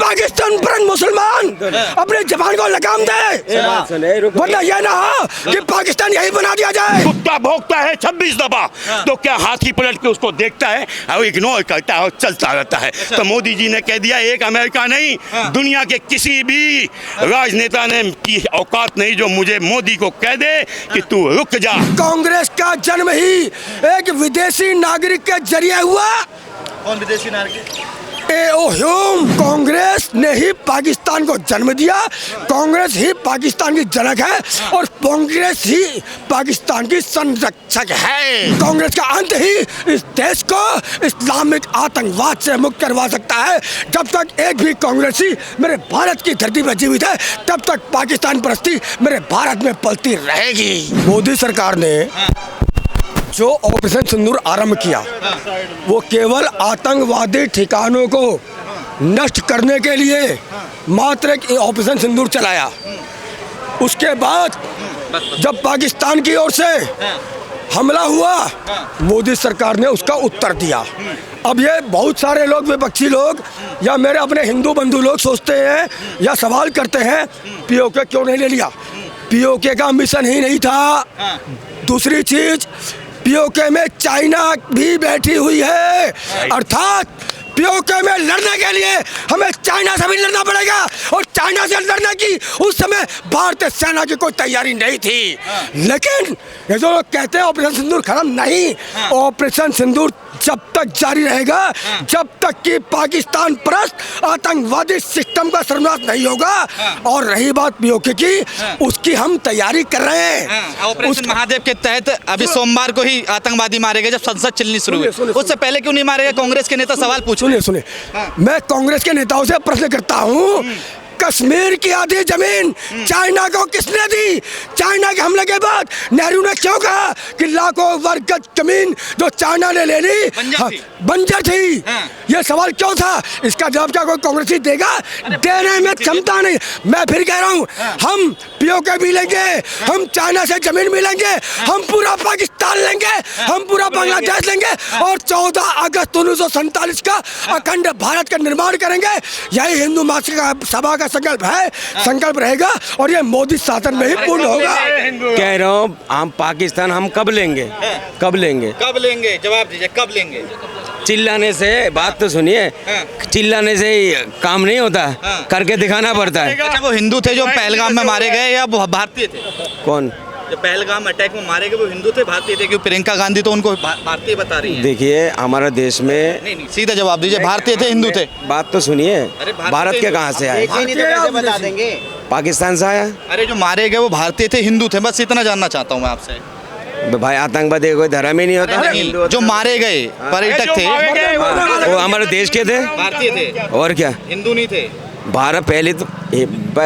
पाकिस्तान पर मुसलमान अपने जबान को लगाम दे, वरना यह ना हो कि पाकिस्तान यही बना दिया जाए। कुत्ता भौंकता है 26 दफा तो क्या हाथी पलट के उसको देखता है और इग्नोर करता है और चलता रहता है। तो मोदी जी ने कह दिया एक अमेरिका नहीं, दुनिया के किसी भी राजनेता ने की औकात नहीं जो मुझे मोदी को कह दे कि तू रुक जा। कांग्रेस का जन्म ही एक विदेशी नागरिक के जरिए हुआ। कौन विदेशी नागरिक? कांग्रेस ने ही पाकिस्तान को जन्म दिया, कांग्रेस ही पाकिस्तान की जनक है और कांग्रेस ही पाकिस्तान की संरक्षक है। कांग्रेस का अंत ही इस देश को इस्लामिक आतंकवाद से मुक्त करवा सकता है। जब तक एक भी कांग्रेसी मेरे भारत की धरती पर जीवित है तब तक पाकिस्तान परस्ती मेरे भारत में पलती रहेगी। मोदी सरकार ने जो ऑपरेशन सिंदूर आरंभ किया वो केवल आतंकवादी ठिकानों को नष्ट करने के लिए मात्र एक ऑपरेशन सिंदूर चलाया। उसके बाद जब पाकिस्तान की ओर से हमला हुआ मोदी सरकार ने उसका उत्तर दिया। अब ये बहुत सारे लोग, विपक्षी लोग या मेरे अपने हिंदू बंधु लोग सोचते हैं या सवाल करते हैं पीओके क्यों नहीं ले लिया। पीओके का मिशन ही नहीं था। दूसरी चीज, पीओके में चाइना भी बैठी हुई है, अर्थात पीओके में लड़ने के लिए हमें चाइना से भी लड़ना पड़ेगा और चाइना से लड़ने की उस समय भारतीय सेना की कोई तैयारी नहीं थी। लेकिन ये जो लोग कहते हैं ऑपरेशन सिंदूर खत्म, नहीं, ऑपरेशन सिंदूर जब तक जारी रहेगा जब तक कि पाकिस्तान परस्त आतंकवादी सिस्टम का सर्वनाश नहीं होगा। और रही बात पीओके की, उसकी हम तैयारी कर रहे हैं। ऑपरेशन महादेव के तहत अभी सोमवार को ही आतंकवादी मारे गए जब संसद चलनी शुरू हुई। उससे पहले क्यों नहीं मारे गए? कांग्रेस के नेता सवाल पूछ। सुनिए, मैं कांग्रेस के नेताओं से प्रश्न करता हूँ, कश्मीर की आधी जमीन चाइना को किसने दी? चाइना के हमले के बाद नेहरू ने क्यों कहा कि लाखों वर्ग गज जमीन जो चाइना ने ले ली बंजर थी? ये सवाल क्यों था? इसका जवाब क्या कोई कांग्रेसी देगा? देने में क्षमता नहीं। मैं फिर कह रहा हूँ, हम पीओके भी लेंगे, हम चाइना से जमीन भी लेंगे, हम पूरा पाकिस्तान लेंगे, हम पूरा बांग्लादेश लेंगे और 14 अगस्त 1947 का अखंड भारत का निर्माण करेंगे। यही हिंदू महासभा सभा का संकल्प है, संकल्प रहेगा और ये मोदी शासन में ही पूर्ण होगा। कह रहा हूँ हम पाकिस्तान हम कब लेंगे? कब लेंगे? कब लेंगे? जवाब दीजिए, कब लेंगे? चिल्लाने से, बात तो सुनिए, चिल्लाने से काम नहीं होता, करके दिखाना पड़ता है। अच्छा, वो हिंदू थे जो पहलगाम में मारे गए या वो भारतीय थे? कौन? जो पहलगाम अटैक में मारे गए वो हिंदू थे, भारतीय थे? क्योंकि प्रियंका गांधी तो उनको भारतीय बता रही है। देखिए हमारा देश में, नहीं, सीधा जवाब दीजिए, भारतीय थे, हिंदू थे? बात तो सुनिए, भारत के कहाँ से आए? बता देंगे, पाकिस्तान से आया। अरे जो मारे गए वो भारतीय थे, हिंदू थे? बस इतना जानना चाहता हूँ मैं आपसे। भाई आतंकवादी कोई धर्म ही नहीं होता। जो मारे गए पर्यटक थे वो हमारे देश के थे, भारतीय थे और क्या, हिंदू नहीं थे? भारत पहले तो,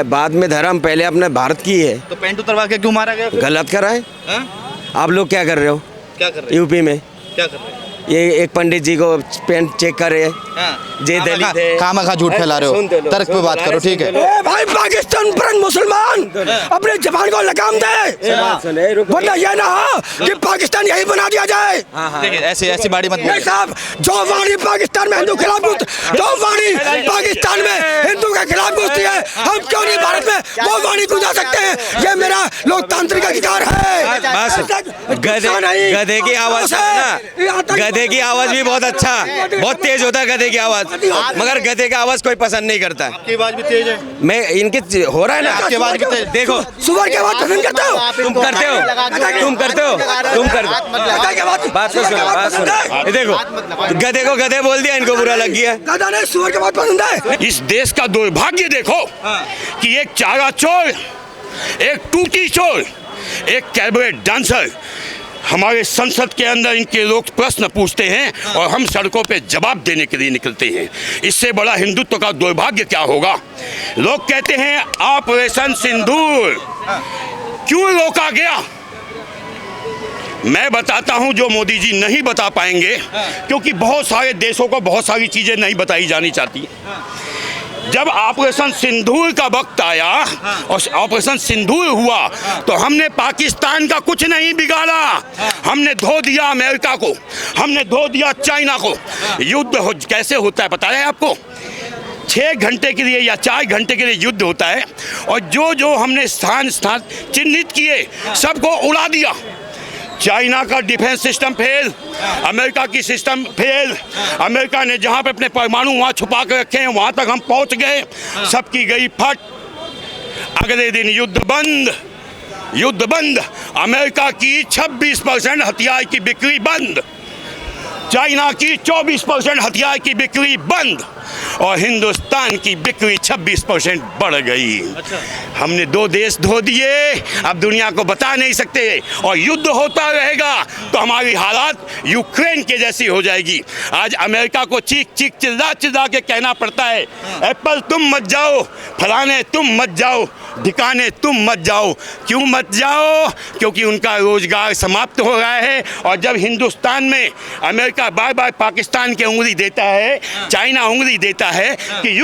बाद में धर्म, पहले अपने भारत की है। तो पैंट उतरवा के क्यों मारा गया? गलत करा है। आप लोग क्या कर रहे हो? क्या कर रहे? यूपी में क्या कर रहे? ये एक पंडित जी को पेंट चेक कर रहे हैं। जे दलित है, खामखा झूठ फैला रहे हो, तर्क पे बात करो, ठीक है? भाई पाकिस्तान पर मुसलमान अपने जबान को लगाम दे, वरना यह ना हो कि पाकिस्तान यही बना दिया जाए। देखिए ऐसी बाड़ी मत नहीं साहब, जो वाणी पाकिस्तान में हिंदू खिलाफ जो वाणी पाकिस्तान में हिंदू के खिलाफ घुसती है, हम क्यों नहीं भारत में वो वाणी गुंजा सकते हैं? ये मेरा लोकतांत्रिक अधिकार है। गधे की आवाज, गधे की आवाज भी बहुत अच्छा, बहुत तेज होता है गधे की आवाज, मगर गधे का आवाज कोई पसंद नहीं करता है। आपकी आवाज भी तेज है। मैं इनके हो रहा है ना, आपकी आवाज भी तेज। देखो सुअर की आवाज पसंद करते हो? तुम करते हो, तुम करते हो, तुम करते। बात तो सुनो, बात सुनो, देखो गधे को गधे बोल दिया, इनको बुरा लग गया। गधा नहीं, सुअर की आवाज पसंद है। इस देश का दुर्भाग्य देखो कि एक चारा चोर, एक टूटी चोर, एक कैबरेट डांसर हमारे संसद के अंदर इनके लोग प्रश्न पूछते हैं और हम सड़कों पे जवाब देने के लिए निकलते हैं। इससे बड़ा हिंदुत्व का दुर्भाग्य क्या होगा? लोग कहते हैं ऑपरेशन सिंदूर क्यों रोका गया? मैं बताता हूं जो मोदी जी नहीं बता पाएंगे, क्योंकि बहुत सारे देशों को बहुत सारी चीजें नहीं बताई जानी चाहती। जब ऑपरेशन सिंदूर का वक्त आया और ऑपरेशन सिंदूर हुआ तो हमने पाकिस्तान का कुछ नहीं बिगाड़ा, हमने धो दिया अमेरिका को, हमने धो दिया चाइना को। युद्ध कैसे होता है पता है आपको? 6 घंटे के लिए या 4 घंटे के लिए युद्ध होता है और जो जो हमने स्थान चिन्हित किए सबको उड़ा दिया। चाइना का डिफेंस सिस्टम फेल, अमेरिका की सिस्टम फेल, अमेरिका ने जहाँ पे अपने परमाणु वहाँ छुपा कर रखे हैं वहाँ तक हम पहुँच गए, सबकी गई फट। अगले दिन युद्ध बंद, अमेरिका की 26% हथियार की बिक्री बंद, चाइना की 24% हथियार की बिक्री बंद और हिंदुस्तान की बिक्री 26% बढ़ गई। हमने 2 देश धो दिए, अब दुनिया को बता नहीं सकते और युद्ध होता रहेगा तो हमारी हालात यूक्रेन के जैसी हो जाएगी। आज अमेरिका को चीख चिल्ला के कहना पड़ता है एप्पल तुम मत जाओ, फलाने तुम मत जाओ, ढिकाने तुम मत जाओ। क्यों मत जाओ? क्योंकि उनका रोजगार समाप्त हो रहा है। और जब हिंदुस्तान में अमेरिका बार बार पाकिस्तान की उंगली देता है, चाइना उंगली देता है कि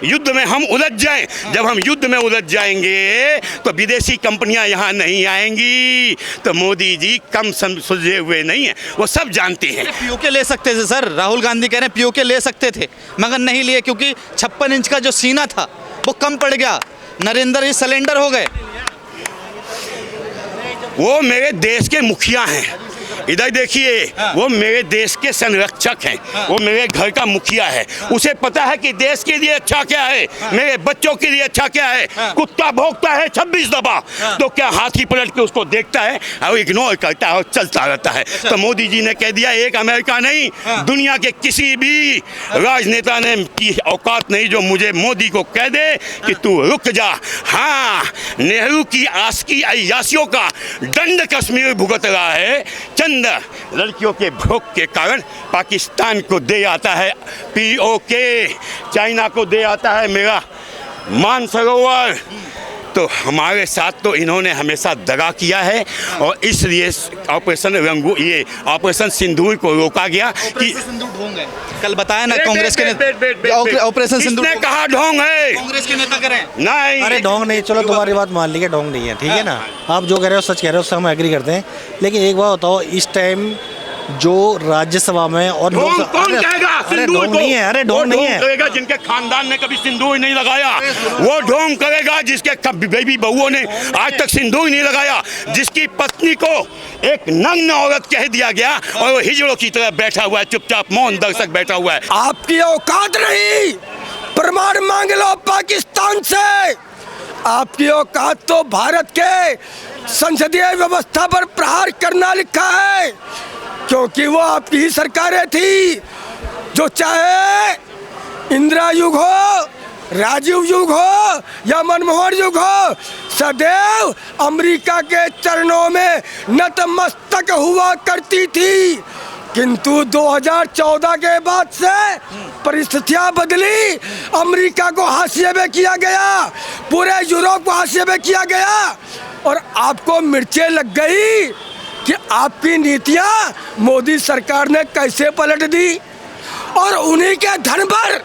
युद्ध में हम उलझ जाएं, जब हम युद्ध में उलझ जाएंगे तो विदेशी कंपनियां यहाँ नहीं आएंगी। तो मोदी जी कम सुलझे हुए नहीं है, वो सब जानते हैं। पीओके ले सकते थे सर, राहुल गांधी कह रहे हैं पीओके ले सकते थे मगर नहीं लिए क्योंकि 56 इंच का जो सीना था वो कम पड़ गया। नरेंद्र ही सिलेंडर हो गए। वो मेरे देश के मुखिया हैं, इधर देखिए, वो मेरे देश के संरक्षक हैं, वो मेरे घर का मुखिया है। उसे पता है कि देश के लिए अच्छा क्या है, मेरे बच्चों के लिए अच्छा क्या है। कुत्ता भौंकता है 26 दफा तो क्या हाथी पलट के उसको देखता है और इग्नोर करता है और चलता रहता है। तो मोदी जी ने कह दिया एक अमेरिका नहीं, दुनिया के किसी भी राजनेता ने की औकात नहीं जो मुझे मोदी को कह दे कि तू रुक जा। हाँ, नेहरू की आस्की अय्यासियों का दंड कश्मीर भुगत रहा है। चंद लड़कियों के भोग के कारण पाकिस्तान को दे आता है पीओके, चाइना को दे आता है मेरा मानसरोवर। तो हमारे साथ तो इन्होंने हमेशा दगा किया है और इसलिए ऑपरेशन सिंदूर को रोका गया कि कल बताया ना कांग्रेस के ऑपरेशन सिंदूर ने कहा ढोंग है, कांग्रेस के नेता करें नहीं। अरे ढोंग नहीं, चलो तुम्हारी बात मान ली कि ढोंग नहीं है, ठीक है ना, आप जो कह रहे हो सच कह रहे हो, उससे हम एग्री करते हैं। लेकिन एक बात बताओ, इस टाइम जो राज्यसभा में और कौन कहेगा सिंदूर को? नहीं है, अरे ढोंग नहीं है। करेगा जिनके खानदान ने कभी सिंदूर नहीं लगाया, वो ढोंग करेगा जिसके बेबी बहुओं ने आज तक सिंदूर नहीं लगाया, जिसकी पत्नी को एक नग्न औरत कह दिया गया और वो हिजड़ों की तरह बैठा हुआ है, चुपचाप मौन दर्शक बैठा हुआ है। आपकी औकात नहीं, प्रमाण मांग लो पाकिस्तान से। आपकी औकात तो भारत के संसदीय व्यवस्था पर प्रहार करना लिखा है, क्योंकि वो आपकी ही सरकारें थी जो चाहे इंदिरा युग हो, राजीव युग हो या मनमोहन युग हो, सदैव अमेरिका के चरणों में नतमस्तक हुआ करती थी। किंतु 2014 के बाद से परिस्थितियां बदली, अमेरिका को हाशिए में किया गया, पूरे यूरोप को हाशिए में किया गया और आपको मिर्चें लग गई कि आपकी नीतियां मोदी सरकार ने कैसे पलट दी। और उन्हीं के धन पर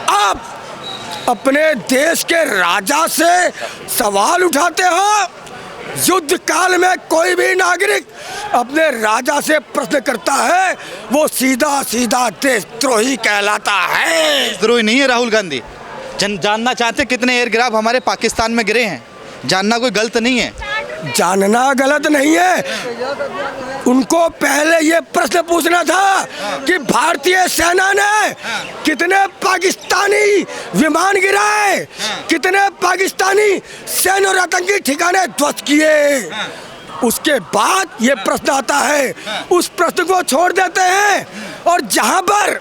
आप अपने देश के राजा से सवाल उठाते हो। युद्ध काल में कोई भी नागरिक अपने राजा से प्रश्न करता है, वो सीधा सीधा देशद्रोही कहलाता है। देशद्रोही नहीं है राहुल गांधी। जानना चाहते कितने एयरक्राफ्ट हमारे पाकिस्तान में गिरे हैं, जानना कोई गलत नहीं है। जानना गलत नहीं है, उनको पहले ये प्रश्न पूछना था कि भारतीय सेना ने कितने पाकिस्तानी विमान गिराए, कितने पाकिस्तानी सैन्य और आतंकी ठिकाने ध्वस्त किए। उसके बाद ये प्रश्न आता है, उस प्रश्न को छोड़ देते हैं और जहां पर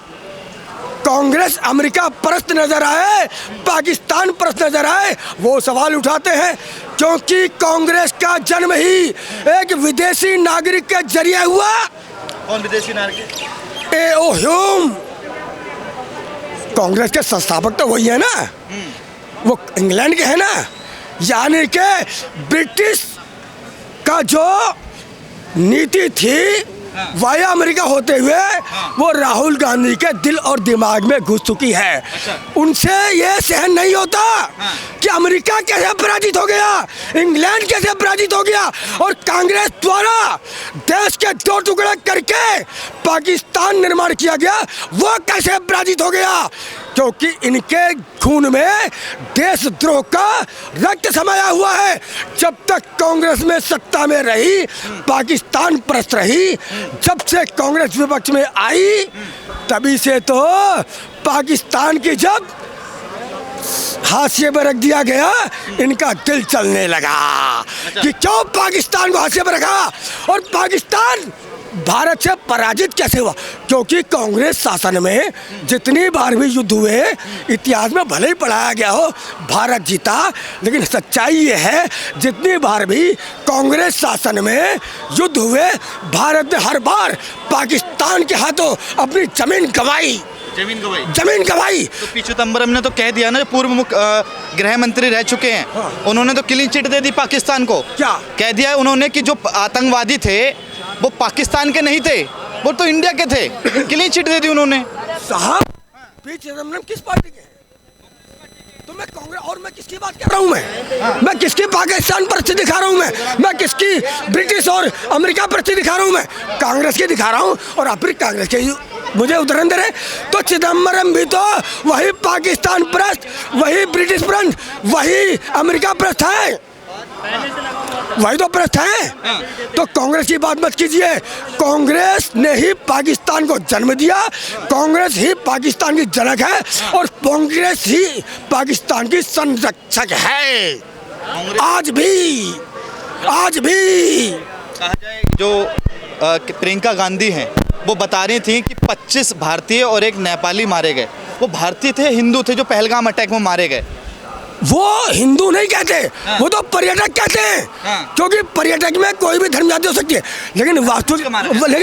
कांग्रेस अमेरिका परस्त नजर आए, पाकिस्तान परस्त नजर आए, वो सवाल उठाते हैं। क्योंकि कांग्रेस का जन्म ही एक विदेशी नागरिक के जरिए हुआ। कौन विदेशी नागरिक? ए.ओ. ह्यूम, कांग्रेस के संस्थापक तो वही है ना, वो इंग्लैंड के है ना। यानी कि ब्रिटिश का जो नीति थी वाया अमेरिका होते हुए वो राहुल गांधी के दिल और दिमाग में घुस चुकी है। उनसे ये सहन नहीं होता कि कि अमेरिका कैसे पराजित हो गया, इंग्लैंड कैसे पराजित हो गया और कांग्रेस द्वारा देश के दो टुकड़े करके पाकिस्तान निर्माण किया गया, वो कैसे पराजित हो गया। क्योंकि इनके खून में देशद्रोह का रक्त समाया हुआ है। जब तक कांग्रेस में सत्ता में रही, पाकिस्तान परस्त रही, जब से कांग्रेस विपक्ष में आई, तभी से तो पाकिस्तान की जब हाशिए पर रख दिया गया, इनका दिल चलने लगा कि क्यों पाकिस्तान को हाशिए पर रखा। और पाकिस्तान भारत से पराजित कैसे हुआ, क्योंकि कांग्रेस शासन में जितनी बार भी युद्ध हुए, इतिहास में भले ही पढ़ाया गया हो भारत जीता, लेकिन सच्चाई ये है जितनी बार भी कांग्रेस शासन में युद्ध हुए, भारत ने हर बार पाकिस्तान के हाथों अपनी जमीन गंवाई। जमीन गंवाई। तो पी चिदम्बरम ने तो कह दिया ना, जो पूर्व गृह मंत्री रह चुके हैं, उन्होंने तो क्लीन चिट दे दी पाकिस्तान को। क्या कह दिया उन्होंने कि जो आतंकवादी थे वो पाकिस्तान के नहीं थे, वो तो इंडिया के थे। क्लीन चिट दे दी उन्होंने। साहब, पी चिदम्बरम किस पार्टी के हैं? तो मैं कांग्रेस, और मैं किसकी बात कर रहा हूँ? मैं किसकी पाकिस्तान परिस्थिति दिखा रहा हूँ? मैं किसकी ब्रिटिश और अमेरिका परिस्थिति दिखा रहा हूँ? मैं कांग्रेस की दिखा रहा हूँ। और आप फिर कांग्रेस के मुझे उदाहरण दे रहे। तो चिदम्बरम भी तो वही पाकिस्तान परस्त, वही ब्रिटिश परस्त, वही अमेरिका परस्त है, वही तो परस्त है। तो कांग्रेस की बात मत कीजिए। कांग्रेस ने ही पाकिस्तान को जन्म दिया, कांग्रेस ही पाकिस्तान की जनक है और कांग्रेस ही पाकिस्तान की संरक्षक है। आज भी कहा जाए जो प्रियंका गांधी हैं, वो बता रही थी कि 25 भारतीय और एक नेपाली मारे गए। वो भारतीय थे, हिंदू थे, जो पहलगाम अटैक में मारे गए। वो हिंदू नहीं कहते, वो तो पर्यटक कहते हैं। क्योंकि पर्यटक में कोई भी धर्म जाति हो सकती है, लेकिन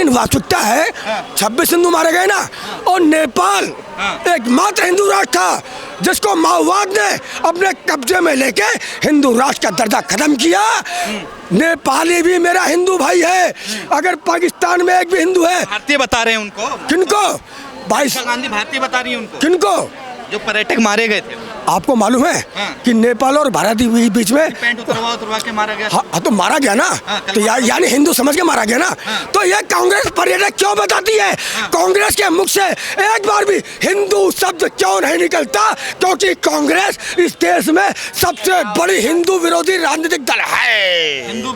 वास्तविकता है 26 हिंदू मारे गए ना। और नेपाल एकमात्र हिंदू राष्ट्र था जिसको माओवाद ने अपने कब्जे में लेके हिंदू राष्ट्र का दर्जा खत्म किया। नेपाली भी मेरा हिंदू भाई है। अगर पाकिस्तान में एक भी हिंदू है, भारतीय बता रहे हैं उनको। किनको? गांधी भारतीय बता रही है उनको। किनको? जो पर्यटक मारे गए थे। आपको मालूम है कि नेपाल और भारत के बीच में पैंट उतरवा के मारा गया। हाँ, तो मारा गया ना। तो यानी हिंदू समझ के मारा गया ना। तो ये कांग्रेस पर्यटक क्यों बताती है? कांग्रेस के मुख से एक बार भी हिंदू शब्द क्यों नहीं निकलता? क्योंकि कांग्रेस इस देश में सबसे बड़ी हिंदू विरोधी राजनीतिक दल है। हिंदू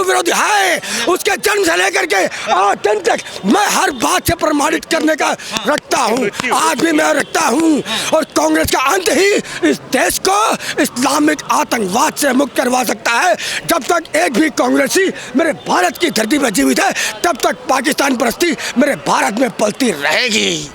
विरोधी है। उसके जन्म से लेकर के आज दिन तक मैं हर बात से प्रमाणित करने का रखता हूँ, आज भी मैं रखता हूँ। और कांग्रेस का अंत ही इस देश को इस्लामिक आतंकवाद से मुक्त करवा सकता है। जब तक एक भी कांग्रेसी मेरे भारत की धरती पर जीवित है, तब तक पाकिस्तान परस्ती मेरे भारत में पलती रहेगी।